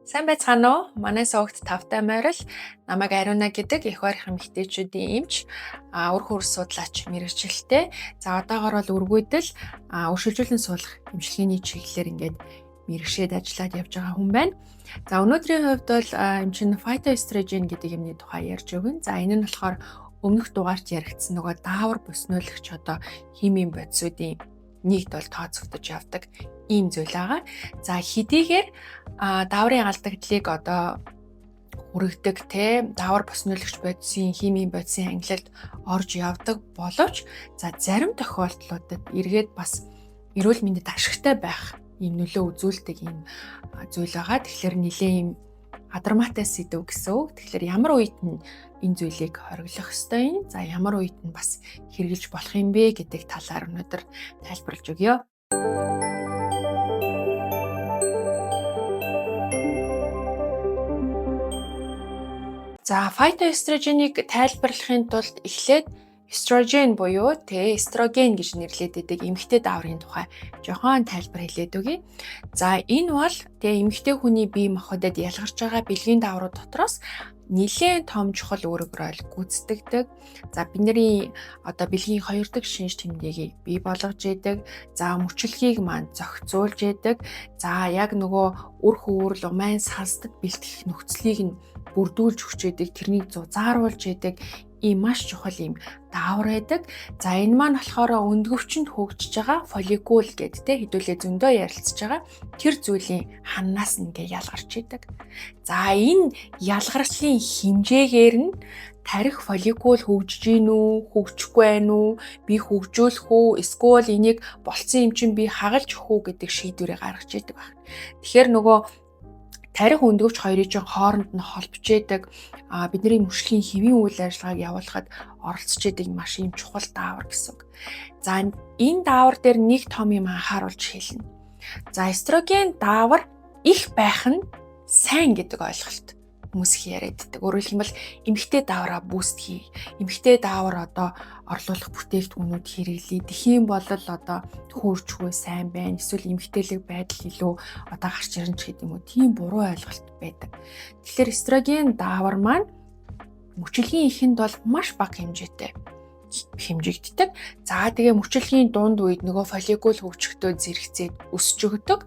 Сайн байцгаана уу? Манай согт тавтай морил намайг Ариуна гэдэг их барих эмэгтэйчүүдийн эмч үр хөвс судлаач мэрэгчлээ. За одоогоор бол үргүйдэл өршөлжүүлэн суулгах эмчилгээний чиглэлээр ингээд мэрэгшээд ажиллаад явж байгаа хүн байна. За өнөөдрийн хувьд бол эмчин фитоэстроген гэдэг юмны тухай ярьж өгнө. За энэ нь болохоор өмнөх дугаарт яригдсан нөгөө даавар бүснүүлэгч одоо химийн бодисуудын нэгд бол тооцогдож явдаг ийм зүйл байгаа. За хэдийгээр дааврын алдагдлыг одоо хүргэдэг даавар бүснүүлэгч бодисын химийн бодисын ангилалд орж явдаг боловч за зарим тохиолдлуудад эргээд бас эрүүл мэндэд ашигтай байх ийм нөлөө үзүүлдэг ийм зүйл байгаа. Тэгэхээр нэлээд ийм адармаатай сэдв гэсэн үг. Тэгэхээр ямар үед нь энэ зүйлийг хориглох ёстой юм? За ямар үед нь бас хэрэгжилж болох юм бэ гэдэг талаар өнөөдөр тайлбарлаж өгье. За фитоэстрогенийг тайлбарлахын тулд эхлээд эстроген буюу эстроген гэж нэрлэдэг эмэгтэй дааврын тухай жоохон тайлбар хэлээд өгье. За энэ бол эмэгтэй хүний бие махбодод ялгарч байгаа бэлгийн дааврууд дотроос нэлээд том чухал үүрэг роль гүйцэтгэдэг. За бидний одоо бэлгийн 2 дахь шинж тэмдгийг бий болгож яадаг. За мөчлөгийг маань зохицуулж яадаг. За яг нөгөө үр хөвөр лумайн сансдаг бэлтгэх нөхцөлийг нь бүрдүүлж өгч яадаг. Тэрнийг зузааруулж яадаг. Ийм маш чухал юм даавар байдаг. За энэ маань болохоор өндгөвчөнд хөгжиж байгаа фолликул гэдэг хэдүүлээ зөндөө ярилцж байгаа тэр зүйлийн ханаас ингээ ялгарч идэг. За энэ ялгарчлын хэмжээгээр нь тарих фолликул хөгжиж гин үү, хөгжихгүй байна уу, би хөгжүүлэх үү, эсвэл энийг болцсон юм чинь би хагалж өгөх үү гэдэг шийдвэрийг гаргаж идэг байна. Тэгэхээр нөгөө тарих өндгөвч хоёрын хооронд нь холбож яадаг бидний мөшлийн хэвийн үйл ажиллагааг явуулахад оролцож яадаг маш юм чухал даавар гэсэн үг. За энэ даавар дээр нэг том юм анхааруулж хэлнэ. За эстроген даавар их байх нь сайн гэдэг ойлголт хүмүүс их яриад байдаг. Өөрөөр хэлбэл эмэгтэй даавраа буст хий. Эмэгтэй даавар одоо орлуулах бүтээгдэхүүнүүд хэрэглэе. Тэхийн бол одоо хөөрчгүй сайн байна. Эсвэл эмэгтэйлэг байдал илүү одоо гарч ирнэ ч гэдэг юм уу. Тийм буруу ойлголт байдаг. Тэгэхээр эстроген даавар маань мөчлөгийн ихэнд бол маш бага хэмжээтэй хэмжигддэг. За тэгээ мөчлөгийн дунд үед нөгөө фолликул хөгжихдээ зэрэгцээд өсөж өгдөг.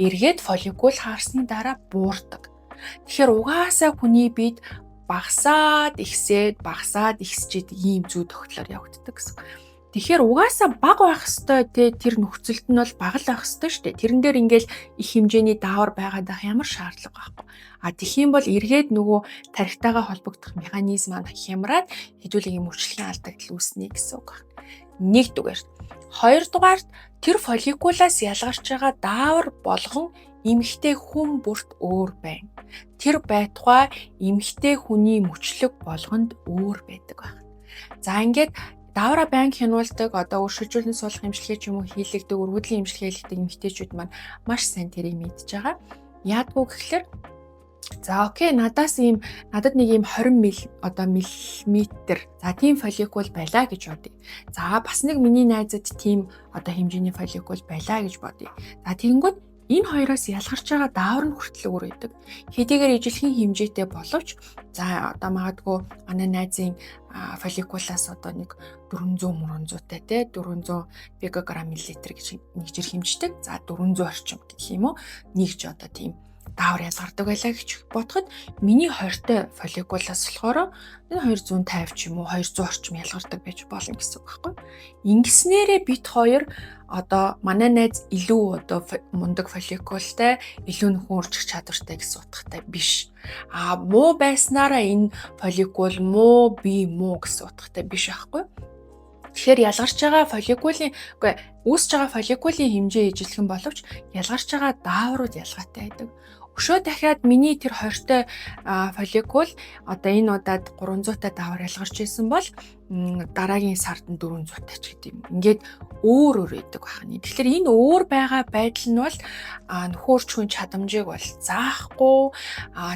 Эргээд фолликул хаарсны дараа буурдаг. Тэгэхээр угаасаа хүний биед багасаад ихсэж идэг ийм зүй тогтлоор явагддаг гэсэн. Тэгэхээр угаасаа бага байх хэвээр тэр нөхцөлд нь бол бага л байх хэвээр шүү дээ. Тэрэн дээр ингээл их хэмжээний даавар байгаад байх ямар шаардлага байхгүй. Тэгхийн бол эргээд нөгөө тархитайгаа холбогдох механизм маань хямраад хэдүүлээ юм мөчлөгийн алдагдал үүснэ гэсэн үг байна. Нэгдүгээр. Хоёрдугаарт тэр фолликулаас ялгарч байгаа даавар болгон эмэгтэй хүн бүрт өөр байна. Тэр байтугай эмэгтэй хүний мөчлөг болгонд өөр байдаг байна. За ингээд даавраа банк хянуулдаг одоо өршөлжүүлэн суулгах эмчилгээ ч юм уу хийлэгдэг өргөдлийн эмчилгээ хийлэгдэг эмэгтэйчүүд маань маш сайн тэрийг мэдж байгаа. Яадгүй гэхэлэр за окей надад нэг ийм 20 миллиметр за тийм фолликул байлаа гэж бодъё. За бас нэг миний найзад тийм одоо хэмжээний фолликул байлаа гэж бодъё. За тэгэнгүүт энэ хоёроос ялгарч байгаа даавар нь хүртэл өөр байдаг. Хэдийгээр ижилхэн хэмжээтэй боловч за одоо магадгүй манай найзын фолликулаас одоо нэг 400-300-тай 400 пикограмм миллилитр гэж нэг жир хэмждэг. За 400 орчим гэх юм уу. Нэгж одоо тийм даавар ялгардаг байлаа гэж бодоход миний 20-тай фолликулаас болохоор энэ 250 ч юм уу 200 орчим ялгардаг байж болно гэсэн үг байхгүй. Ингэснээрээ бит хоёр одоо манай найз илүү одоо мундаг фолликултай илүү нөхөн уржих чадвартай гэсэн утгатай биш. Муу байснараа энэ фолликул муу би муу гэсэн утгатай биш байхгүй. Тэгэхээр ялгарч байгаа үүсэж байгаа фолликулын хэмжээ ижилхэн боловч ялгарч байгаа дааврууд ялгаатай байдаг. Өшөө дахиад миний тэр 20-тай фолликул одоо энэ удаад 300-тай даавар ялгарч ирсэн бол дараагийн сард нь 400-тай ч гэдэг юм. Ингээд өөр байдаг байна. Тэгэхээр энэ өөр байгаа байдал нь бол нөхөрчүүн чадамжийг бол заахгүй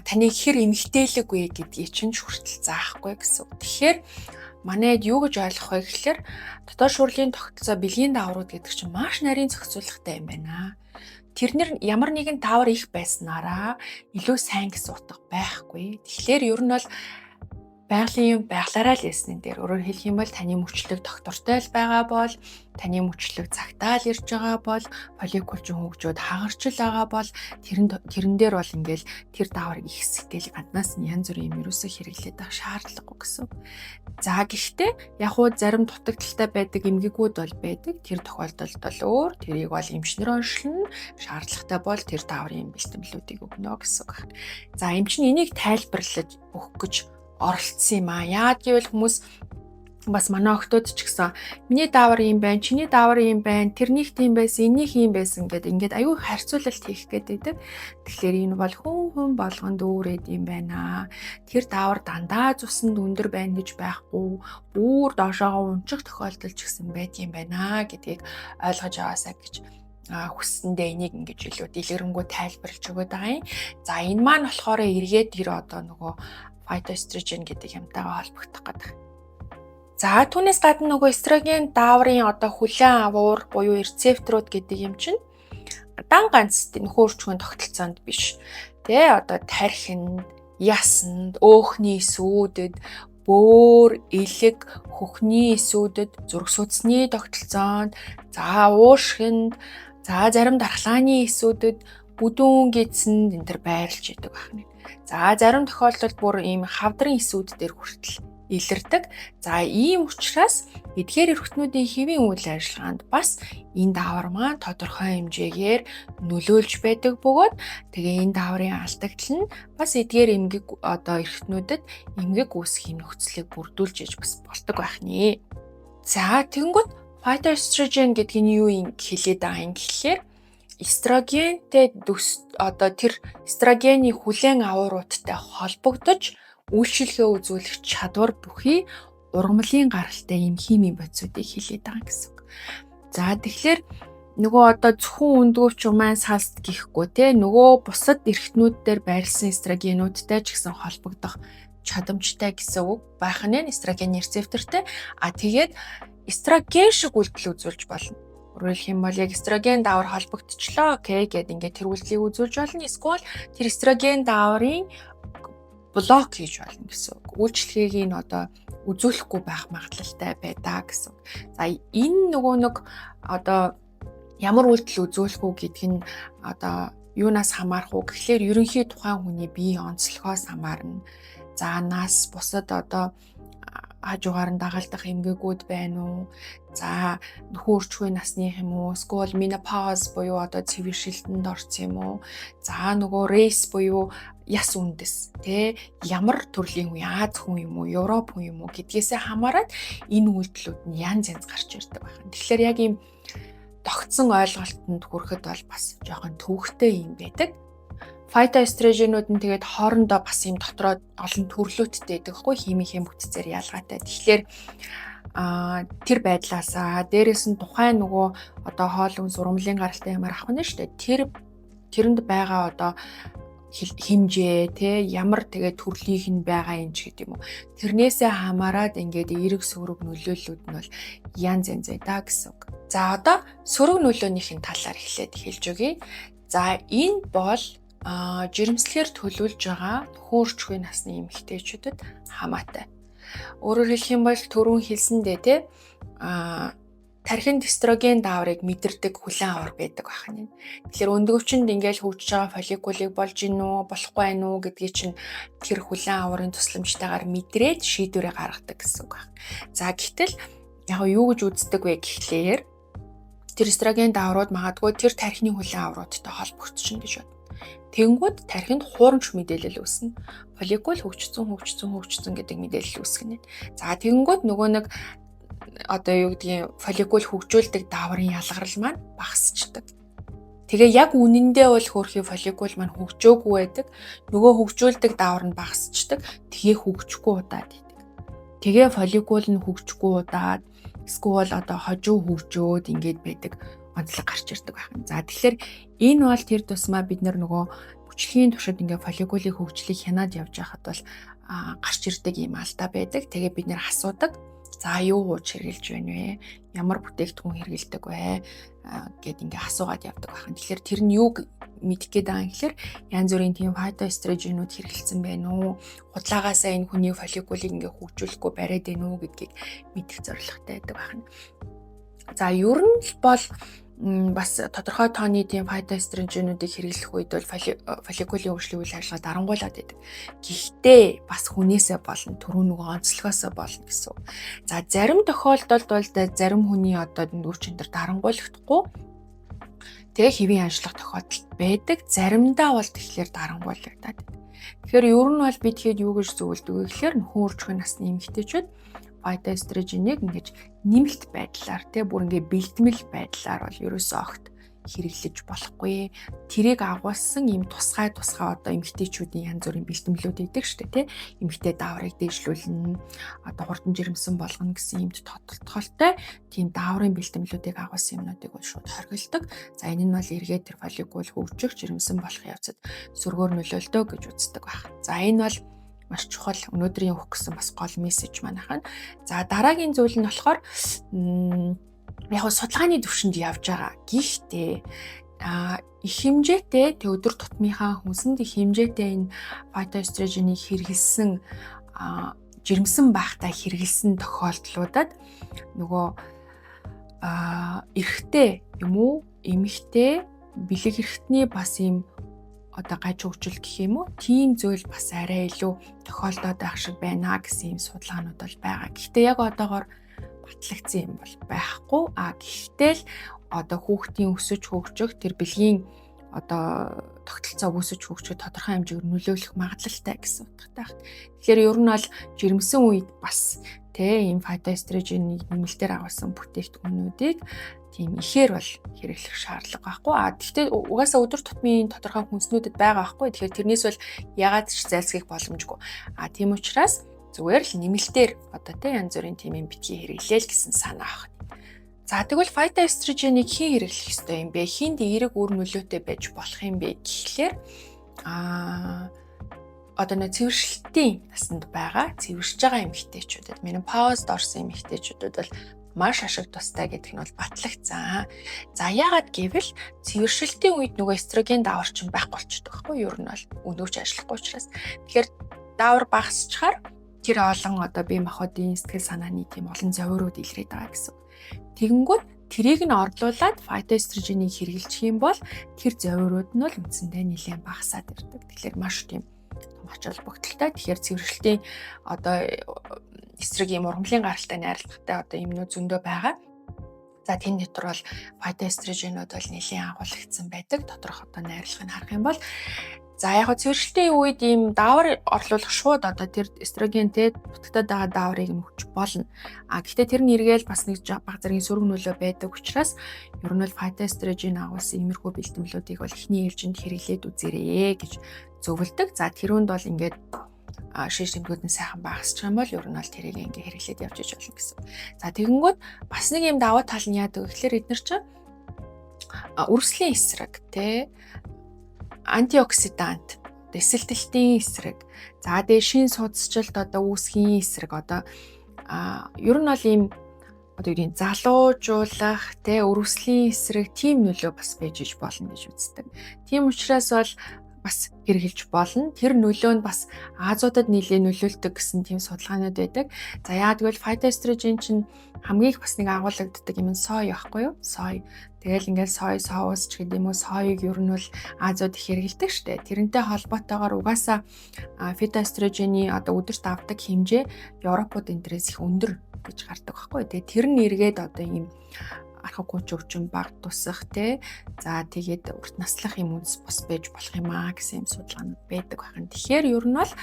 таныг хэр эмгтээлэггүй гэдгийг чинь хүртэл заахгүй гэсэн. Тэгэхээр манайд юу гэж ойлгох вэ гэхээр дотоод шүүрлийн тогтолцоо бэлгийн дааврууд гэдэг чинь маш нарийн зохицуулгатай юм байна. тэрнэр ямар нэгэн даавар их байснараа илүү сайн гэсэн утга байхгүй. Тэгэхээр ер нь бол байгалийн байглаараа л ясны дээр өөрөөр хэлэх юм бол таны мөчлөг доктортой л байгаа бол таны мөчлөг цагтаа л ирж байгаа бол фолликулчин хөгжөөд хагарч л байгаа бол тэрэн дээр бол ингээл тэр даавар их сэтгэл гаднаас нь янз бүрийн юм ерөөсөө хэрэглээд байх шаардлагагүй гэсэн. За гэхдээ яг уу зарим дутагдaltaй байдаг эмгэгүүд бол байдаг. Тэр тохиолдолд бол өөр тэрийг бол эмчнэр оншилно. Шаардлагатай бол тэр дааврын бэлтгэлүүдийг өгнө гэсэн үг байна. За эмч нь энийг тайлбарлаж өгөх гэж оролцсон юм аа. Яагаад гэвэл хүмүүс бас манай охтууд ч гэсэн миний даавар юм байна, чиний даавар юм байна, тэрнийх тийм байсан, энийх юм байсан гэдэг ингээд аюу харьцуулалт хийх гэдэг. Тэгэхээр энэ бол хүн болгонд өөр юм байна. Тэр даавар дандаа цуснд өндөр байна гэж байхгүй, бүр доошоогоо унчих тохиолдол ч гэсэн байдгийм байна гэдгийг ойлгож аваасаа гэж хүссэндээ энийг ингэж илүү дэлгэрэнгүй тайлбарлаж өгöd байгаа юм. За энэ маань болохоор эргээд тэр одоо нөгөө фитоэстроген гэдэг юмтайгаа холбогдох гэдэг. За түүнээс гадна нөгөө эстроген дааврын одоо хүлээн авуур буюу рецепторууд гэдэг юм чинь дан ганц нөхөр орчмын тогтолцоонд биш. Тэ одоо тархинд, ясанд, өөхний эсүүдэд, бөөр, элэг, хөхний эсүүдэд, зүрх судасны тогтолцоонд, за уушгинд, за зарим дархлааны эсүүдэд, бүдүүн гидсэнд энэ төр байрлж идэг байна. За зарим тохиолдолд бүр ийм хавдрын эсүүд дээр хүртэл илэрдэг. За ийм учраас эдгээр эрхтнүүдийн хэвийн үйл ажиллагаанд бас энэ даавар маань тодорхой хэмжээгээр нөлөөлж байдаг бөгөөд тэгээ энэ дааврын алдагдал нь бас эдгээр эмгэг одоо эрхтнүүдэд эмгэг үүсэх нөхцөлийг бүрдүүлж иж бас болдог байх нэ. За тэгэнгүүт фитоэстроген гэдэг нь юу юм хэлээд байгаа юм гэхлээр эстрогентэй одоо тэр эстрогений хүлээн авууруудтай холбогдож үйлчлэгээ үзүүлэх чадвар бүхий ургамлын гаралтай юм химийн бодисуудыг хэлээд байгаа гэсэн үг. За тэгэхээр нөгөө одоо зөвхөн өндгөвч умайн салст гэхгүй те нөгөө бусад эрхтнүүд дээр байрлсан эстрогенүүдтэй ч гэсэн холбогдох чадамжтай гэсэн үг байх нь эстрогений рецептортэй. Тэгээд эстроген шиг үйлдэл үзүүлж болно. Өөрөлдөх юм бол яг эстроген даавар холбогдчихлоо гэдэг ингээд тэр үйлдэлийг үзүүлж болно. Эсвэл тэр эстроген дааврын блок хийж болно гэсэн үг. Үйлчлэгийг нь одоо үзүүлэхгүй байх магадлалтай байдаа гэсэн үг. За энэ нөгөө нэг одоо ямар үйлдэл үзүүлэх үү гэдг нь одоо юунаас хамаарах уу гэхлээр ерөнхий тухайн хүний биеийн онцлогоос хамаарна. За нас бусад одоо хажуугаар нь дагалдах эмгэгүүд байна уу? За нөхөр орчмын насных юм уу? Эсвэл менопауз буюу одоо цэвэр шилтэнд орсон юм уу? За нөгөө рейс буюу яс үндэс тэ ямар төрлийн хүн Аз хүн юм уу? Европ хүн юм уу гэдгээсээ хамаарат энэ үйлдэлүүд нь янз янз гарч ирдэг байна. Тэгэхээр яг ийм тогтсон ойлголтод хүрэхэд бол бас жоохон төвөгтэй юм байдаг. Фитоэстрогенүүд нь тэгээд хоорондоо бас юм дотроо олон төрлөөттэй байдаг хгүй химийн бүтцээр ялгаатай. Тэгэхээр тэр байдлаасаа дээрээс нь тухайн нөгөө одоо хоол хүнс ургамлын гаралтай юмар авах нь шүү дээ. Тэрэнд байгаа одоо хэмжээ те ямар тэгээд төрлийнх нь байгаа юм ч гэдэг юм уу. Тэрнээсээ хамаарат ингээд эерэг сөрөг нөлөөллүүд нь бол янз янз байдаг гэсэн үг. За одоо сөрөг нөлөөнийхин талаар хэлж өгье. За энэ бол жирэмслэгээр төлөвлөж байгаа нөхөр орчмын насны эмэгтэйчүүдэд хамаатай. Өөрөөр хэлэх юм бол түрүүн хэлсэндээ те тархинд эстроген дааврыг мэдэрдэг хүлээн аваар байдаг байна. Тэгэхээр өндгөвчөнд ингээл хөгжиж байгаа фолликулыг болж гин үү, болохгүй байх уу гэдгийг чинь тэр хүлээн аваарын тусламжтайгаар мэдрээд шийдвэрээ гаргадаг гэсэн үг байна. За гэтэл яг юу гэж үздэг вэ гэхлээр тэр эстроген дааврууд магадгүй тэр тархины хүлээн авааруудтай холбогдчихно гэж бод. Тэнгүүд тархинд хуурамч мэдээлэл үүснэ. Фолликул хөгжсөн гэдэг мэдээлэл үүсгэнэ. За тэнгүүд нөгөө нэг одоо юу гэдгийг фолликул хөгжүүлдэг дааврын ялгарл маань багасчдаг. Тэгээ яг үнэндээ бол хөөрхий фолликул маань хөгжөөгүй байдаг. Нөгөө хөгжүүлдэг даавар нь багасчдаг. Тэгээ хөгжихгүй удаад идэг. Тэгээ фолликул нь хөгжихгүй удаад эсвэл одоо хожуу хөгжөөд ингэж байдаг онцлог гарч ирдэг байна. За тэгэхээр энэ бол тэр тусмаа бид нөгөө бүчлэгийн туршид ингээ фолликулын хөгжлийг хянаад явж байхад бол гарч ирдэг юм алдаа байдаг. Тэгээ бид нэр асуудаг. За юу ууж хэрэглэж байна вэ? Ямар бүтээгдэхүүн хэрэглэдэг вэ? Гэд ингээ асуугаад явдаг байна. Тэгэхээр тэр нь юуг мэдэх гээд байгаа юм гэхээр янз бүрийн тийм фитоэстрогенүүд хэрэглэсэн байна уу? Худлаагаасаа энэ хүний фолликулыг ингээ хөгжүүлэхгүй бариад байна уу гэдгийг мэдэх зорилготой байдаг байна. За ер нь бол бас тодорхой тооны тийм фитоэстрогенүүдийг хэрэглэх үед бол фолликулын хөгжлийн үйл ажиллагаа дарангуйлаад байдаг. Гэхдээ бас хүнээсээ болно, түрүү нөгөө онцлогоосоо болно гэсэн. За зарим тохиолдолд бол зарим хүний одоо нүүр чанар дарангуйлагдахгүй тэгээ хэвийн ажиллах тохиолдол байдаг. Заримдаа бол тэгэхээр дарангуйлагдаад байдаг. Тэгэхээр ер нь бол би тэгэхэд юу гэж зөвлөдөг вэ гэхээр нөхөн үржих насны эмэгтэйчүүд фитоэстрогенийг ингэж нэмэлт байдлаар бүр ингээ бэлтгэл байдлаар бол ерөөсөө огт хэрэглэж болохгүй. Тэрийг агуулсан юм тусгай одоо эмэгтэйчүүдийн янз бүрийн бэлтгэлүүд идэг шүү дээ, тий. Эмэгтэй дааврыг дээшлүүлнэ, одоо хурдан жирэмсэн болгоно гэсэн юмд тодтолтой тийм дааврын бэлтгэлүүдийг агуулсан юмнуудыг бол шууд хоригддаг. За энэ нь бол эргээд тэр фолликул хөгжих, жирэмсэн болох явцад сөргөөр нөлөөлдөг гэж үздэг байна. За энэ бол маш чухал өнөөдрийн өгөх гэсэн бас гол мессеж манайхан. За дараагийн зүйл нь болохоор яг судалгааны түвшинд явж байгаа. Гэхдээ их хэмжээтэй өдөр тутмынхаа хүнсэнд их хэмжээтэй энэ фитоэстрогенийг хэрэглэсэн жирэмсэн байхтай хэрэглэсэн тохиолдлуудад нөгөө эрэгтэй юм уу эмэгтэй бэлэг эрхтний бас ийм одоо гаж хөгжил гэх юм уу тийм зүйл бас арай илүү тохиолдоод байх шиг байна гэсэн юм судалгаанууд бол байгаа. Гэхдээ яг одоогоор батлагдсан юм бол байхгүй. Гэхдээ л одоо хүүхдийн өсөж хөгжих тэр бэлгийн одоо тогтолцоо өсөж хөгжих тодорхой хэмжээгээр нөлөөлөх магадлалтай гэсэн утгатай байна. Тэгэхээр ер нь бол жирэмсэн үед бас ийм фитоэстрогенийг нэмэлтээр агуулсан бүтээгдэхүүнүүдийг тийм ихээр бол хэрэглэх шаардлага байхгүй. Гэхдээ угаасаа өдөр тутмын тодорхой хүнснүүдэд байгаа байхгүй. Тэгэхээр тэрнээс бол ягаад ч зайлсхийх боломжгүй. Тийм учраас зүгээр л нэмэлтээр одоо янз бүрийн тийм юм битгий хэрэглээл гэсэн санаа байна. За тэгвэл фитоэстрогенийг хэн хэрэглэх ёстой юм бэ? Хинд эерэг үр нөлөөтэй байж болох юм бэ гэхлээр одоо цэвэршилтийн насанд байгаа цэвэршиж байгаа эмэгтэйчүүдэд менопаузд орсон эмэгтэйчүүдэд бол маш ашиг тустай гэдэг нь бол батлагдсан. За яагаад гэвэл цэвэршилтийн үед нөгөө эстроген даавар чинь байхгүй болчихдог байхгүй юу? Ер нь бол өнөөч ажиллахгүй учраас. Тэгэхээр даавар багасчаар тэр олон одоо бие махбодын сэтгэл санааны тийм олон зовирууд илрээд байгаа гэсэн. Тэгэнгүүт тэрийг нь орлуулад фитоэстрогенийг хэрэглэх юм бол тэр зовирууд нь бол үндсэндээ нэлээд багасаад ирдэг. Тэгэхээр маш тийм ач холбогдолтой. Тэгэхээр цэвэршилтийн одоо эсрэг юм ургамлын гаралтай найрлагатай одоо юмнууд зөндөө байгаа. За тийм дотор бол фитоэстрогенүүд бол нэлээд агуулгдсан байдаг. Тодорхой одоо найрлагыг харах юм бол за яг цэвэршилтийн үед ийм даавар орлуулах шууд одоо тэр эстрогентэй бүтгтад байгаа дааврыг өгч болно. Гэхдээ тэр нь эргээл бас нэг баг зэргийн сөрөг нөлөө байдаг учраас ер нь бол фитоэстроген агуулсан иймэрхүү бэлтгэлүүдийг бол эхний ээлжинд хэрэглээд үзээрэй гэж зөвлөдөг. За тэрүүнд бол ингээд шиш тэмдгүүд нь сайхан багасчих юм бол ер нь бол тэрийг ингээ хэрэглээд явж иж болно гэсэн. За тэгэнгүүт бас нэг юм давуу тал нь яадаг вэ гэхээр эдгээр чинь үрслийн эсрэг антиоксидант эсэлтэлтийн эсрэг за тэгээ шин судасчлалт одоо үүсгийн эсрэг одоо ер нь бол ийм одоо юу гэдэг залуужуулах өрөвслийн эсрэг тийм нөлөө бас байж иж болно гэж үздэг. Тийм учраас бол бас хэрэгжилж болно. Тэр нөлөө нь бас Азиудад нэлээд нөлөөлдөг гэсэн тийм судалгаанууд байдаг. За яагаад гэвэл фитоэстроген чинь хамгийн их бас нэг агуулгаддаг юм сой байхгүй юу? Сой. Тэгэл ингээд сой соус ч гэдэг юм уу соёг ер нь бол Азиуд их хэрэгэлдэг штэ. Тэрнтэй холбоотойгоор угаасаа фитоэстрогений одоо өдөрт авдаг хэмжээ Европод энэтрээс их өндөр гэж гардаг байхгүй. Тэгээ тэр нь эргээд одоо ийм архаг гүйч өвчин баг тусах за тэгээд урт наслах юм үнс бас байж болох юм гэсэн юм судалгаанууд байдаг байна. Тэгэхээр ер нь бол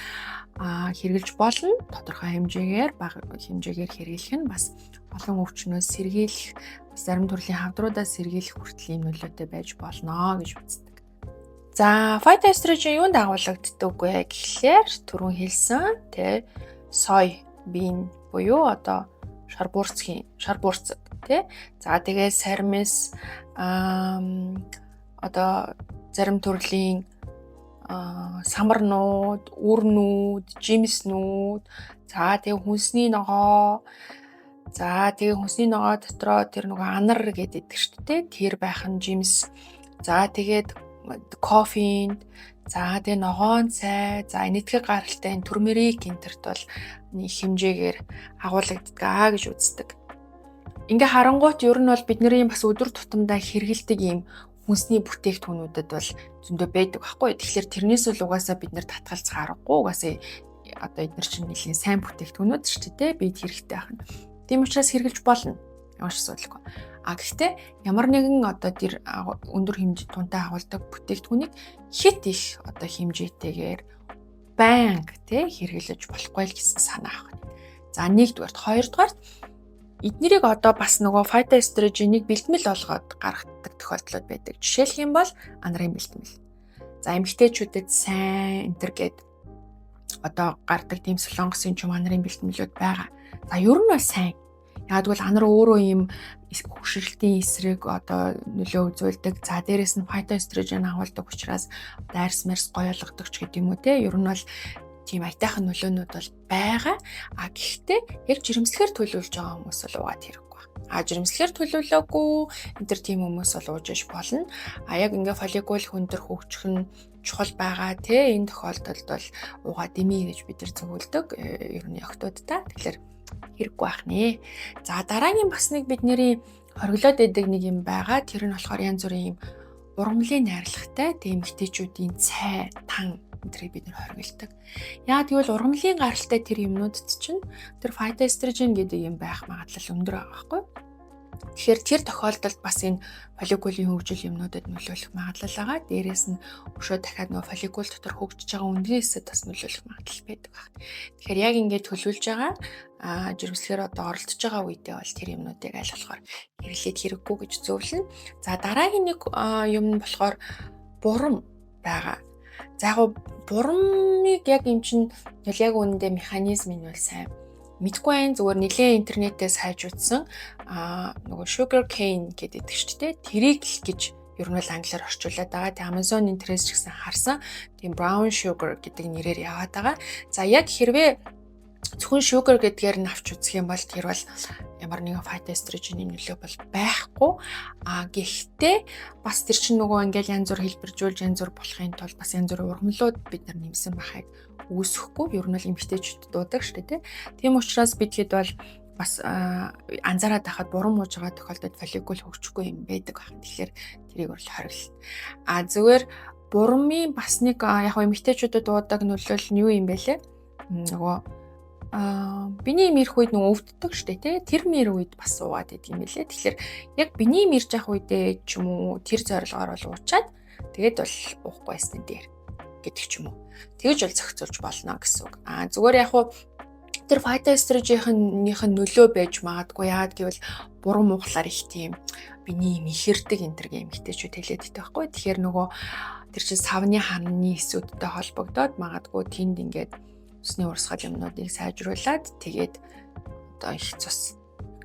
хэрэгжилж болно. Тодорхой хэмжээгээр бага хэмжээгээр хэрэглэх нь бас олон өвчнөөс сэргийлэх зарим төрлийн хавдруудаас сэргийлэх хүртэл юм нөлөөтэй байж болно гэж үздэг. За фитоэстроген юунд агуулгаддаг вэ гэхлээр түрүүн хэлсэн сой бийн буюу одоо шар буурцаг за тэгээ сармис одоо зарим төрлийн самарнууд, үрнүүд, жимснүүд, за тэгээ хүнсний ногоо, За тэгээ хүнсний ногоо дотроо тэр нөгөө анар гэдэг шүү дээ. Тэр байх нь жимс. За тэгээд кофеин, за тэгээ ногоон цай, за энэтхэг гаралтай турмерик энтерт бол нэг хэмжээгээр агуулгаддаг гэж үздэг. Ингээ харангуут ер нь бол бидний бас өдөр тутамдаа хэрэгэлдэг ийм хүнсний бүтээгдэхүүнүүдэд бол зөндөө байдаг байхгүй. Тэгэхээр тэрнээс л угаасаа бид нэр татгалзах аргагүй. Угаасаа одоо эдгээр чинь нэлийн сайн бүтээгдэхүүнүүд шүү дээ. Бид хэрэгтэй байх нь. Тийм учраас хэрэглэж болно. Ямар ч асуудалгүй. Гэхдээ ямар нэгэн одоо тэр өндөр хэмжээ тунтай агуулдаг бүтээгдэхүүнийг хит их одоо хэмжээтэйгээр банк хэрэглэж болохгүй л гэсэн санаа авах. За нэгдүгээр, хоёрдугаар эднэрийг одоо бас нөгөө фитоэстрогенийг бэлтгэл олгоод гаргадаг тохиолдлууд байдаг. Жишээлх юм бол анарын бэлтгэл. За эмэгтэйчүүдэд сайн энтергээд одоо гардаг тийм солонгосын ч юм анарын бэлтгэлүүд байгаа. За ер нь бол сайн. Ягдвал анар өөрөө ийм хөшрөлтийн эсрэг одоо нөлөө үзүүлдэг. За дээрэс нь фитоэстроген агуулдаг учраас дайрс марс гоё болгодог ч гэдэг юм уу те. Ер нь бол тийм аятайхан нөлөөнүүд бол байгаа. Гэхдээ яг жирэмслэхээр төлөвлөж байгаа хүмүүс бол угаад хэрэггүй. Жирэмслэхээр төлөвлөөгүй энэ төр тийм хүмүүс бол ууж иж болно. Яг ингээ фолликул хүндэр хөгжих нь чухал байгаа те. Энэ тохиолдолд бол угаа дэмий гэж бид нар зөвлөдөг. Ер нь охтуудаа. Тэгэхээр хэрэггүй байх нэ. За дараагийн бас нэг бидний хориглоод идэг нэг юм байгаа. Тэр нь болохоор янз бүрийн юм ургамлын найрлагатай тийм эмэгтэйчүүдийн цай, тан энтрийг бид нэр хоригддаг. Яа тэгвэл ургамлын гаралтай тэр юмнуудад чинь тэр фитоэстроген гэдэг юм байх магадлал өндөр байгаа байхгүй. Тэгэхээр тэр тохиолдолд бас энэ фолликулын хөгжил юмнуудад нөлөөлөх магадлал байгаа. Дээрээс нь өшөө дахиад нөгөө фолликул дотор хөгжиж байгаа үндгээс бас нөлөөлөх магадлал байдаг байна. Тэгэхээр яг ингэж төлөвлөж байгаа жирэмслэгээр одоо оролдож байгаа үедээ бол тэр юмнуудыг аль болохоор хэрэглээд хэрэггүй гэж зөвлөнө. За дараагийн нэг юм нь болохоор бурам байгаа. За яг бурамыг яг юм чинь яг үүндээ механизм нь бол сайн мэдгүй байх, зүгээр нэлээд интернетээс хайж үзсэн нөгөө sugar cane гэдэг шүү дээ. Тэрийг л гэж ер нь бол англиар орчуулад байгаа. Тэг Amazon интернет ч гэсэн харсан. Тийм brown sugar гэдэг нэрээр яваад байгаа. За яг хэрвээ зөвхөн sugar гэдгээр нь авч үзэх юм бол тэр бол ямар нэгэн фитоэстрогений нөлөө бол байхгүй. Гэхдээ бас тэр чинь нөгөө ингээл янз бүр хэлбэржүүлж янз бүр болохын тулд бас янз бүрийн ургамлууд бид нар нэмсэн байхыг үүсэхгүй. Ер нь бол эмэгтэйчүүд дуудаг шүү дээ. Тийм учраас бидгээд бол бас анзаараад байхад бурам ууж байгаа тохиолдолд фолликул хөгжихгүй юм байдаг байна. Тэгэхээр тэрийг бол хориглол. Зүгээр бурамын бас нэг яг эмэгтэйчүүдэд дуудаг нөлөөлөл нь юу юм бэ лээ? Нөгөө биний мэрх үед нөгөө өвддөг штэ тий. Тэр мэр үед бас уугаад идэв юм билээ. Тэгэхээр яг биний мэрж явах үедээ ч юм уу тэр зорилгоор бол уучаад тэгээд бол уухгүй байсны дээр гэдэг ч юм уу. Тэгж бол зохицуулж болно гэсэн үг. Зүгээр яг хуу тэр фитоэстрогенийхэн нөлөө байж магадгүй. Яагаад гэвэл бурам ууглаар их тийм биний юм ихэрдэг энтергийн эмэгтэйчүүд хэлээд байдаг байхгүй. Тэгэхээр нөгөө тэр чинь савны хананы эсүүдтэй холбогдоод магадгүй тэнд ингээд усны урсгал юмнуудыг сайжруулад тэгээд одоо их цус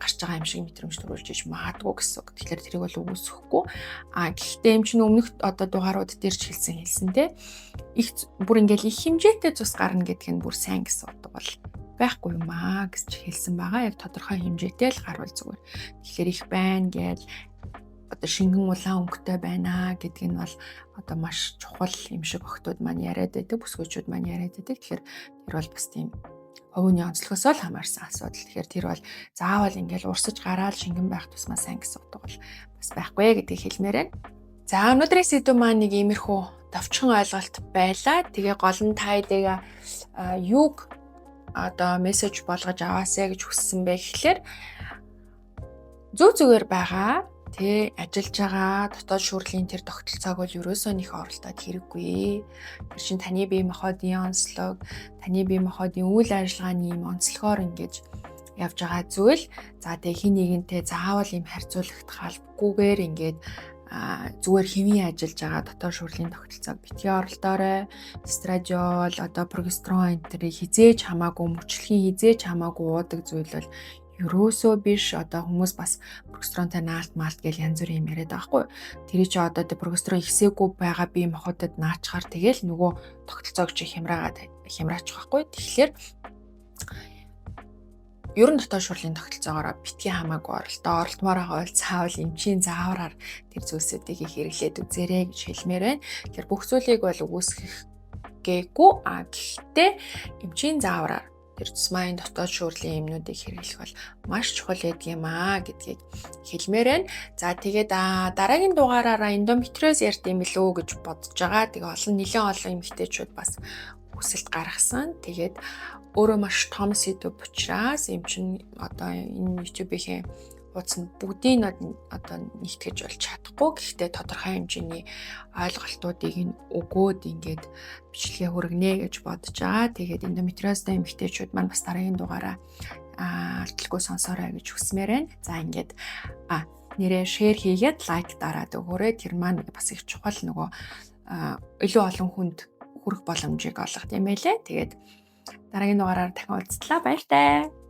гарч байгаа юм шиг мэдрэмж төрүүлж иж магадгүй гэсэн үг. Тэгэхээр тэрийг бол үүсэхгүй. Гэхдээ юм чинь өмнөх одоо дугаарууд дээр ч хэлсэн те. Их бүр ингээл их хэмжээтэй цус гарна гэдг нь бүр сайн гэсэн утга бол байхгүй юм гэж хэлсэн байгаа. Яг тодорхой хэмжээтэй л гарвал зүгээр. Тэгэхээр их байна гэж одоо шингэн улаан өнгөтэй байна гэдг нь бол одоо маш чухал юм шиг охтууд маань яриад байдаг, бүсгүйчүүд маань яриад байдаг. Тэгэхээр тэр бол бас тийм хувийн онцлогоос л хамаарсан асуудал. Тэгэхээр тэр бол заавал ингээл урсаж гараад шингэн байх тусмаа сайн гэсэн утга бол бас байхгүй гэдгийг хэлмээр байна. За өнөөдрийн сэдв маань нэг иймэрхүү товчхон ойлголт байлаа. Тэгээ гол нь тайдаг юуг одоо мессеж болгож аваасаа гэж хүссэн бэ гэхлээр зөв зүгээр байгаа. Ажиллаж байгаа дотоод шүүрлийн тэр тогтолцоог бол ерөөсөө нэг оролдоод хэрэггүй. Тэр чинь таны бие махбодын онцлог, таны бие махбодын үйл ажиллагааны юм онцлогоор ингэж явж байгаа зүйл. За тэгээ хин нэгэнтэй заавал юм харьцуулагдах албагүйгээр ингээд зүгээр хэвийн ажиллаж байгаа дотоод шүүрлийн тогтолцоог битгий оролдоорой. Эстрадиол, одоо прогестерон энэ төрийг хизээж хамаагүй, мөчлөгийн хизээж хамаагүй уудаг зүйл бол ерөөсөө биш. Одоо хүмүүс бас прогестеронтай наалт маалт гэж янз бүрийн юм яриад байгаа хгүй. Тэр чи одоо прогестерон ихсээгүй байгаа бие махбодод наачаар тэгэл нөгөө тогтолцоог чи хямраачих байхгүй. Тэгэхээр Ерөн дотоод шуурлын тогтолцоогоор битгий хамаагүй оролдмоор байгаа бол цаавал эмчийн заавраар тэр зүйлсүүдийг их хэрэглээд үзээрэй гэж хэлмээр байна. Тэгэхээр бүх зүйлийг бол үүсгэх гээгүй гэхдээ эмчийн заавраар тэр цусмын дотоод шүүрлийн юмнуудыг хэрэглэх бол маш чухал байдаг юм гэдгийг хэлмээр байна. За тэгээд дараагийн дугаараараа эндометриоз ярьд юм билүү гэж бодож байгаа. Тэгээ нэлээд олон эмэгтэйчүүд бас хүсэлт гаргасан. Тэгээд өөрөө маш том сэдв учраас эм чин одоо энэ YouTube-ийн хуудсанд бүгдийг одоо нэгтгэж болж чадахгүй. Гэхдээ тодорхой хэмжээний ойлголтуудыг өгөөд ингээд бичлэгээ хүргэнэ гэж бодож байгаа. Тэгээд эндометриозтай эмэгтэйчүүд маань бас дараагийн дугаараа алдалгүй сонсоорой гэж хүсмээр байна. За ингээд нэрээ шеэр хийгээд лайк дараад өгөөрэй. Тэр маань бас их чухал нөгөө илүү олон хүнд хүрэх боломжийг олгох юм байлээ. Тэгээд дараагийн дугаараар дахин уулзлаа. Баяр таа.